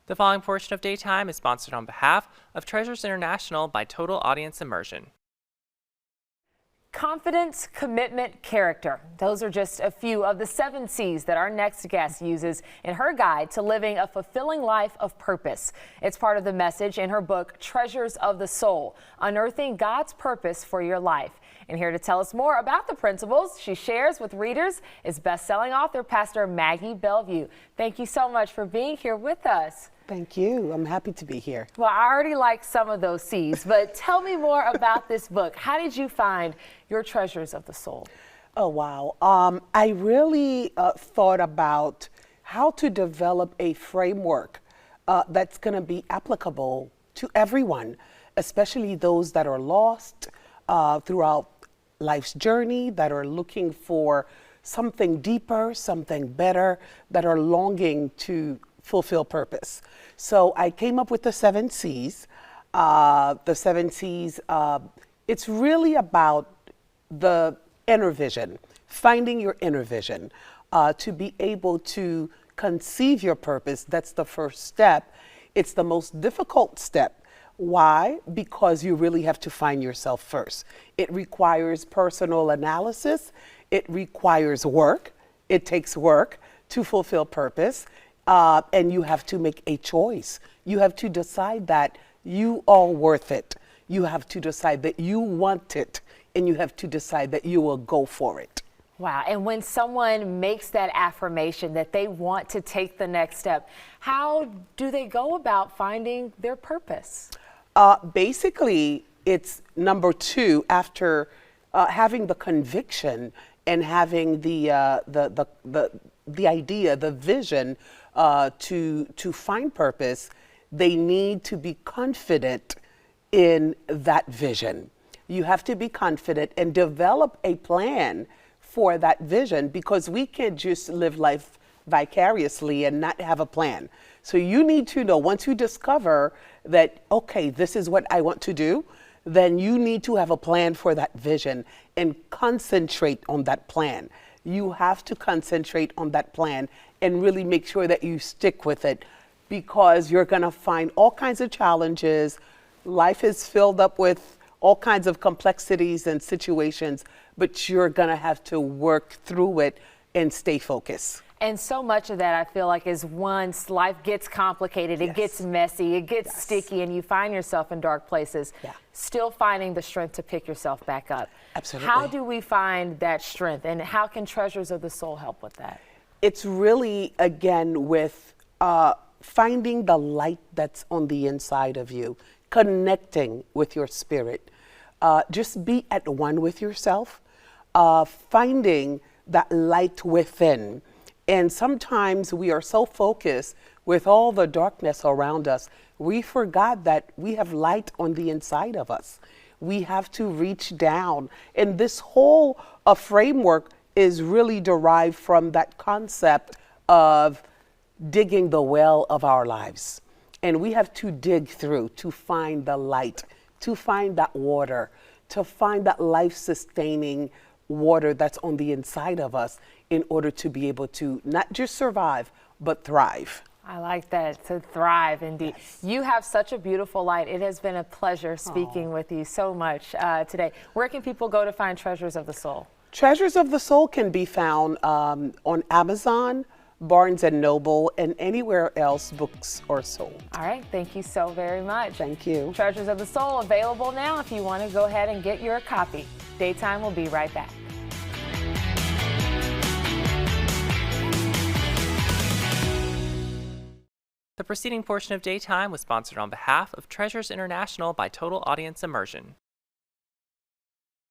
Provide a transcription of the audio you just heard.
The following portion of Daytime is sponsored on behalf of Treasures International by Total Audience Immersion. Confidence, commitment, character. Those are just a few of the 7 C's that our next guest uses in her guide to living a fulfilling life of purpose. It's part of the message in her book, Treasures of the Soul, Unearthing God's Purpose for Your Life. And here to tell us more about the principles she shares with readers is best-selling author Pastor Maggie Bellevue. Thank you so much for being here with us. Thank you. I'm happy to be here. Well, I already like some of those C's, but tell me more about this book. How did you find your treasures of the soul? Oh, wow. I really thought about how to develop a framework that's going to be applicable to everyone, especially those that are lost throughout life's journey, that are looking for something deeper, something better, that are longing to fulfill purpose. So I came up with the 7 C's. The 7 C's, it's really about the inner vision, finding your inner vision, to be able to conceive your purpose. That's the first step. It's the most difficult step. Why? Because you really have to find yourself first. It requires personal analysis. It requires work. It takes work to fulfill purpose. And you have to make a choice. You have to decide that you are worth it. You have to decide that you want it. And you have to decide that you will go for it. Wow. And when someone makes that affirmation that they want to take the next step, how do they go about finding their purpose? Basically, it's number 2 after having the conviction and having the idea, the vision to find purpose. They need to be confident in that vision. You have to be confident and develop a plan for that vision, because we can't just live life vicariously and not have a plan. So you need to know, once you discover that, okay, this is what I want to do, then you need to have a plan for that vision and concentrate on that plan. You have to concentrate on that plan and really make sure that you stick with it, because you're going to find all kinds of challenges. Life is filled up with all kinds of complexities and situations, but you're going to have to work through it and stay focused. And so much of that, I feel like, is once life gets complicated, it gets messy, it gets sticky, and you find yourself in dark places, still finding the strength to pick yourself back up. Absolutely. How do we find that strength, and how can Treasures of the Soul help with that? It's really, again, with finding the light that's on the inside of you, connecting with your spirit. Just be at one with yourself, finding that light within. And sometimes we are so focused with all the darkness around us, we forgot that we have light on the inside of us. We have to reach down. And this whole framework is really derived from that concept of digging the well of our lives. And we have to dig through to find the light, to find that water, to find that life-sustaining water that's on the inside of us, in order to be able to not just survive, but thrive. I like that, to thrive indeed. Yes. You have such a beautiful light. It has been a pleasure speaking with you so much today. Where can people go to find Treasures of the Soul? Treasures of the Soul can be found on Amazon, Barnes & Noble, and anywhere else books are sold. All right, thank you so very much. Thank you. Treasures of the Soul available now if you want to go ahead and get your copy. Daytime will be right back. The preceding portion of Daytime was sponsored on behalf of Treasures International by Total Audience Immersion.